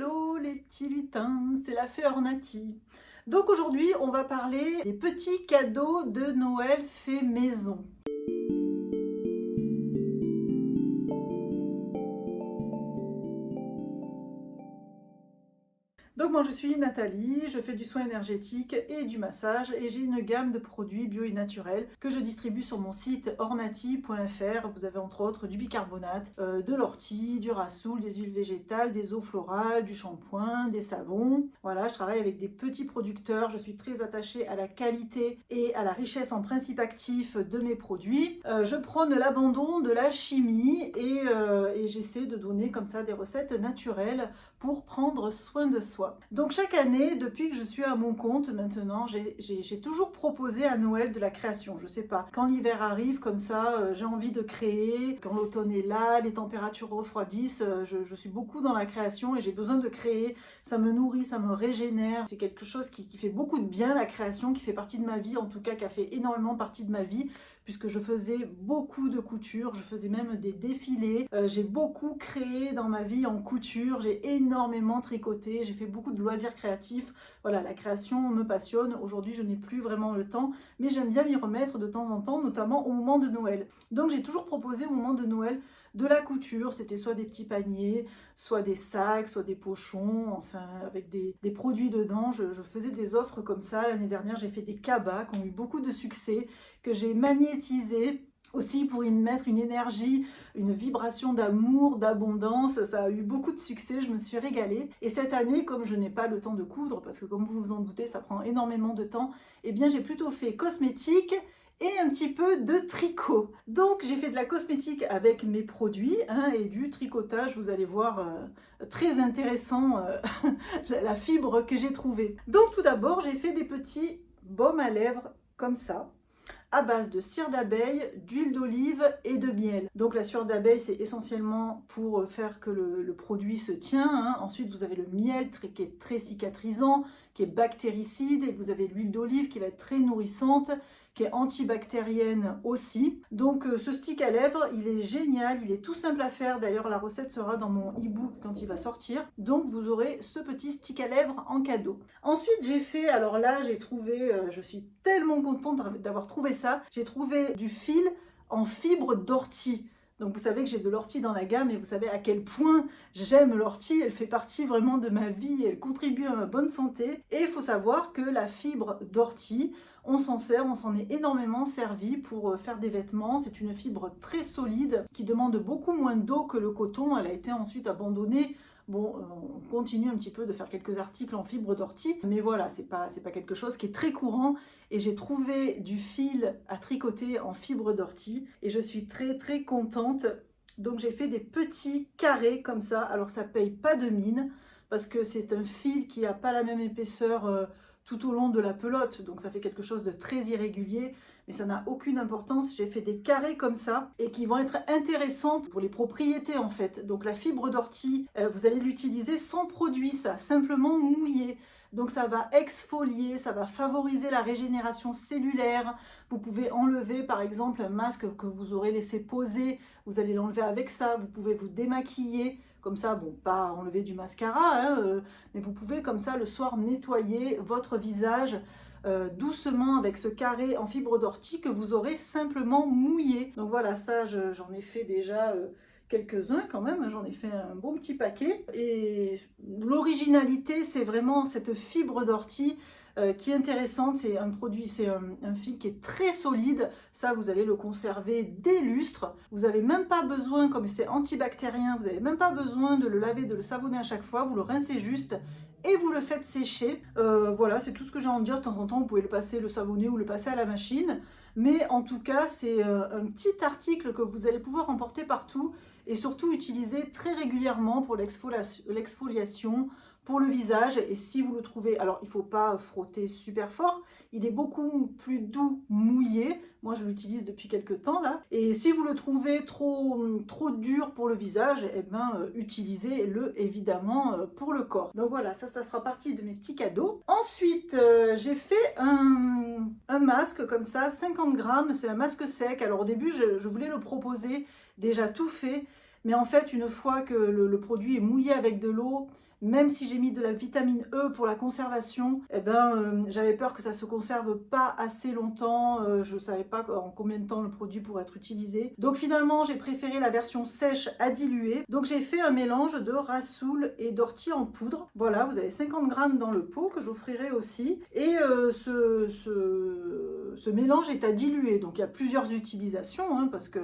Hello les petits lutins, c'est la fée Ornati. Donc aujourd'hui on va parler des petits cadeaux de Noël fait maison. Donc moi je suis Nathalie, je fais du soin énergétique et du massage et j'ai une gamme de produits bio et naturels que je distribue sur mon site ornati.fr. Vous avez entre autres du bicarbonate, de l'ortie, du rassoul, des huiles végétales, des eaux florales, du shampoing, des savons. Voilà, je travaille avec des petits producteurs, je suis très attachée à la qualité et à la richesse en principes actifs de mes produits. Je prône l'abandon de la chimie et j'essaie de donner comme ça des recettes naturelles pour prendre soin de soi. Donc chaque année, depuis que je suis à mon compte maintenant, j'ai toujours proposé à Noël de la création. Je sais pas, quand l'hiver arrive comme ça, j'ai envie de créer. Quand l'automne est là, les températures refroidissent, je suis beaucoup dans la création et j'ai besoin de créer. Ça me nourrit, ça me régénère. C'est quelque chose qui fait beaucoup de bien, la création, qui fait partie de ma vie, en tout cas qui a fait énormément partie de ma vie, puisque je faisais beaucoup de couture, je faisais même des défilés. J'ai beaucoup créé dans ma vie en couture, j'ai énormément tricoté, j'ai fait beaucoup de loisirs créatifs. Voilà, la création me passionne. Aujourd'hui, je n'ai plus vraiment le temps, mais j'aime bien m'y remettre de temps en temps, notamment au moment de Noël. Donc j'ai toujours proposé au moment de Noël de la couture, c'était soit des petits paniers, soit des sacs, soit des pochons, enfin avec des produits dedans. Je faisais des offres comme ça. L'année dernière, j'ai fait des cabas qui ont eu beaucoup de succès, que j'ai magnétisé aussi pour y mettre une énergie, une vibration d'amour, d'abondance. Ça a eu beaucoup de succès, je me suis régalée. Et cette année, comme je n'ai pas le temps de coudre, parce que comme vous vous en doutez, ça prend énormément de temps, eh bien j'ai plutôt fait cosmétique et un petit peu de tricot. Donc j'ai fait de la cosmétique avec mes produits et du tricotage, vous allez voir, très intéressant, la fibre que j'ai trouvée. Donc tout d'abord, j'ai fait des petits baumes à lèvres comme ça, à base de cire d'abeille, d'huile d'olive et de miel. Donc la cire d'abeille, c'est essentiellement pour faire que le produit se tient. Ensuite, vous avez le miel qui est très cicatrisant, qui est bactéricide, et vous avez l'huile d'olive qui va être très nourrissante, qui est antibactérienne aussi. Donc ce stick à lèvres, il est génial, il est tout simple à faire. D'ailleurs, la recette sera dans mon e-book quand il va sortir. Donc vous aurez ce petit stick à lèvres en cadeau. Ensuite, j'ai fait, alors là, j'ai trouvé, je suis tellement contente d'avoir trouvé ça, j'ai trouvé du fil en fibre d'ortie. Donc vous savez que j'ai de l'ortie dans la gamme et vous savez à quel point j'aime l'ortie, elle fait partie vraiment de ma vie, elle contribue à ma bonne santé. Et il faut savoir que la fibre d'ortie, on s'en sert, on s'en est énormément servi pour faire des vêtements. C'est une fibre très solide qui demande beaucoup moins d'eau que le coton. Elle a été ensuite abandonnée. Bon, on continue un petit peu de faire quelques articles en fibre d'ortie, mais voilà, c'est pas quelque chose qui est très courant. Et j'ai trouvé du fil à tricoter en fibre d'ortie et je suis très très contente. Donc j'ai fait des petits carrés comme ça. Alors ça paye pas de mine parce que c'est un fil qui n'a pas la même épaisseur tout au long de la pelote, donc ça fait quelque chose de très irrégulier, mais ça n'a aucune importance. J'ai fait des carrés comme ça et qui vont être intéressants pour les propriétés en fait. Donc la fibre d'ortie, vous allez l'utiliser sans produit, ça, simplement mouillé. Donc ça va exfolier, ça va favoriser la régénération cellulaire. Vous pouvez enlever par exemple un masque que vous aurez laissé poser, vous allez l'enlever avec ça, vous pouvez vous démaquiller. Comme ça, bon, pas enlever du mascara, mais vous pouvez comme ça le soir nettoyer votre visage doucement avec ce carré en fibre d'ortie que vous aurez simplement mouillé. Donc voilà, ça j'en ai fait déjà quelques-uns quand même, j'en ai fait un bon petit paquet. Et l'originalité, c'est vraiment cette fibre d'ortie qui est intéressante. C'est un produit, c'est un fil qui est très solide. Ça, vous allez le conserver des lustres. Vous n'avez même pas besoin, comme c'est antibactérien, vous n'avez même pas besoin de le laver, de le savonner à chaque fois. Vous le rincez juste et vous le faites sécher. Voilà, c'est tout ce que j'ai à en dire. De temps en temps, vous pouvez le passer, le savonner ou le passer à la machine. Mais en tout cas, c'est un petit article que vous allez pouvoir emporter partout et surtout utiliser très régulièrement pour l'exfoliation, pour le visage. Et si vous le trouvez, alors il ne faut pas frotter super fort, il est beaucoup plus doux mouillé. Moi je l'utilise depuis quelques temps là. Et si vous le trouvez trop dur pour le visage, eh ben utilisez-le évidemment pour le corps. Donc voilà, ça fera partie de mes petits cadeaux. Ensuite j'ai fait un masque comme ça, 50 grammes, c'est un masque sec. Alors au début je voulais le proposer déjà tout fait, mais en fait une fois que le produit est mouillé avec de l'eau, même si j'ai mis de la vitamine E pour la conservation, eh ben, j'avais peur que ça se conserve pas assez longtemps, je savais pas en combien de temps le produit pourrait être utilisé. Donc finalement, j'ai préféré la version sèche à diluer. Donc j'ai fait un mélange de rassoul et d'ortie en poudre. Voilà, vous avez 50 grammes dans le pot que j'offrirai aussi. Et ce mélange est à diluer. Donc il y a plusieurs utilisations, hein, parce que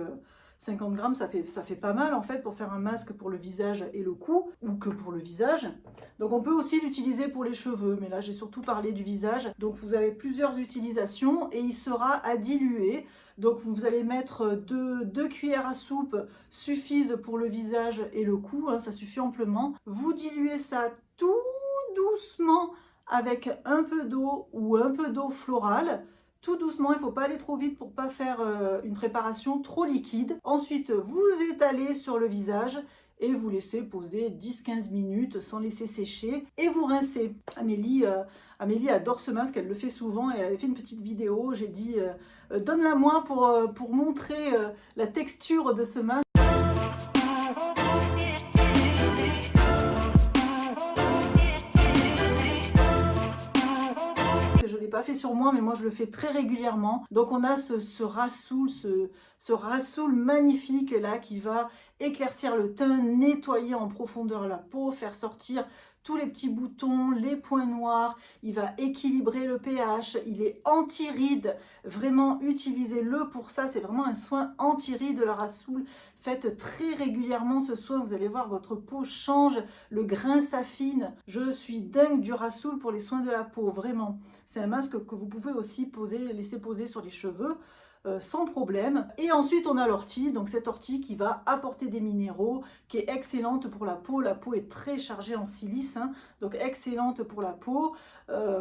50 grammes, ça fait pas mal en fait pour faire un masque pour le visage et le cou, ou que pour le visage. Donc on peut aussi l'utiliser pour les cheveux, mais là j'ai surtout parlé du visage. Donc vous avez plusieurs utilisations et il sera à diluer. Donc vous allez mettre 2 cuillères à soupe, suffisent pour le visage et le cou, hein, ça suffit amplement. Vous diluez ça tout doucement avec un peu d'eau ou un peu d'eau florale. Tout doucement, il ne faut pas aller trop vite pour ne pas faire une préparation trop liquide. Ensuite, vous étalez sur le visage et vous laissez poser 10-15 minutes sans laisser sécher et vous rincez. Amélie adore ce masque, elle le fait souvent et elle avait fait une petite vidéo. J'ai dit donne-la moi pour montrer la texture de ce masque. Pas fait sur moi, mais moi je le fais très régulièrement. Donc on a ce rassoul magnifique là qui va éclaircir le teint, nettoyer en profondeur la peau, faire sortir tous les petits boutons, les points noirs, il va équilibrer le pH, il est anti-rides, vraiment utilisez-le pour ça, c'est vraiment un soin anti-rides le rassoul. Faites très régulièrement ce soin, vous allez voir votre peau change, le grain s'affine. Je suis dingue du rassoul pour les soins de la peau, vraiment. C'est un masque que vous pouvez aussi laisser poser sur les cheveux. Sans problème. Et ensuite on a l'ortie, donc cette ortie qui va apporter des minéraux, qui est excellente pour la peau. La peau est très chargée en silice, hein, donc excellente pour la peau.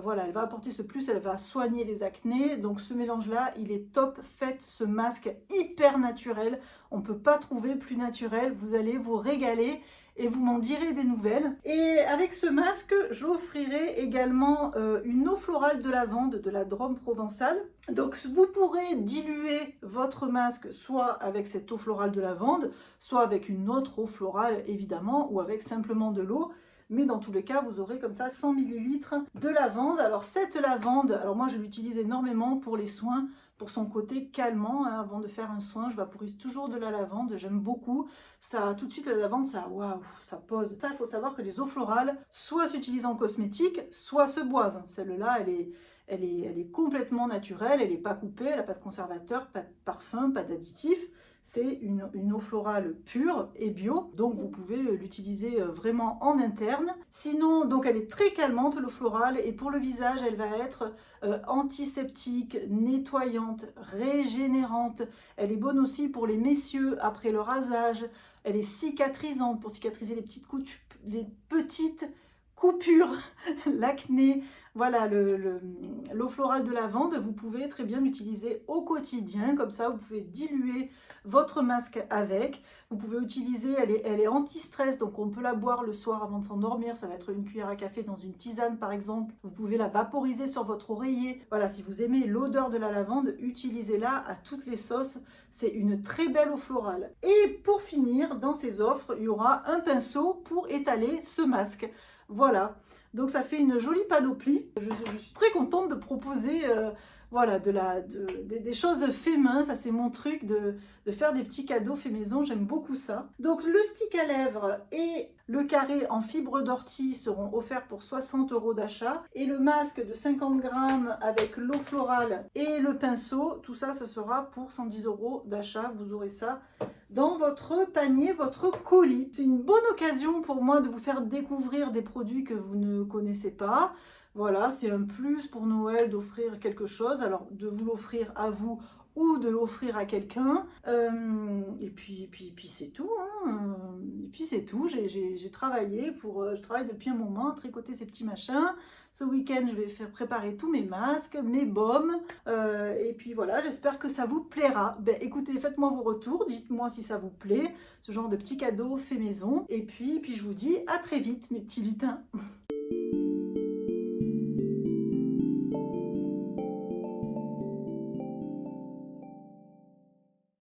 Voilà, elle va apporter ce plus, elle va soigner les acnés. Donc ce mélange là, il est top. Faites ce masque hyper naturel, on ne peut pas trouver plus naturel, vous allez vous régaler et vous m'en direz des nouvelles. Et avec ce masque, j'offrirai également une eau florale de lavande de la Drôme provençale. Donc vous pourrez diluer votre masque soit avec cette eau florale de lavande, soit avec une autre eau florale évidemment, ou avec simplement de l'eau. Mais dans tous les cas, vous aurez comme ça 100 ml de lavande. Alors cette lavande, alors moi je l'utilise énormément pour les soins, pour son côté calmant, hein. Avant de faire un soin, je vaporise toujours de la lavande, j'aime beaucoup. Ça, tout de suite, la lavande, ça, waouh, ça pose. Ça, il faut savoir que les eaux florales, soit s'utilisent en cosmétique, soit se boivent. Celle-là, elle est complètement naturelle, elle n'est pas coupée, elle n'a pas de conservateur, pas de parfum, pas d'additif. C'est une eau florale pure et bio, donc vous pouvez l'utiliser vraiment en interne. Sinon, donc elle est très calmante l'eau florale, et pour le visage, elle va être antiseptique, nettoyante, régénérante. Elle est bonne aussi pour les messieurs après le rasage. Elle est cicatrisante pour cicatriser les petites coupures, l'acné. Voilà, l'eau florale de lavande, vous pouvez très bien l'utiliser au quotidien, comme ça vous pouvez diluer votre masque avec. Vous pouvez utiliser, elle est anti-stress, donc on peut la boire le soir avant de s'endormir, ça va être une cuillère à café dans une tisane par exemple. Vous pouvez la vaporiser sur votre oreiller. Voilà, si vous aimez l'odeur de la lavande, utilisez-la à toutes les sauces. C'est une très belle eau florale. Et pour finir, dans ces offres, il y aura un pinceau pour étaler ce masque. Voilà, donc ça fait une jolie panoplie. Je suis très contente de proposer voilà, des choses fait main. Ça c'est mon truc de faire des petits cadeaux fait maison, j'aime beaucoup ça. Donc le stick à lèvres et le carré en fibre d'ortie seront offerts pour 60 € d'achat. Et le masque de 50 grammes avec l'eau florale et le pinceau, tout ça, ça sera pour 110 € d'achat. Vous aurez ça dans votre panier, votre colis. C'est une bonne occasion pour moi de vous faire découvrir des produits que vous ne connaissez pas. Voilà, c'est un plus pour Noël d'offrir quelque chose. Alors, de vous l'offrir à vous ou de l'offrir à quelqu'un. Et puis c'est tout. Hein. Et puis c'est tout. J'ai travaillé je travaille depuis un moment à tricoter ces petits machins. Ce week-end, je vais faire préparer tous mes masques, mes baumes. Et puis voilà, j'espère que ça vous plaira. Ben, écoutez, faites-moi vos retours. Dites-moi si ça vous plaît. Ce genre de petits cadeaux fait maison. Et puis je vous dis à très vite, mes petits lutins.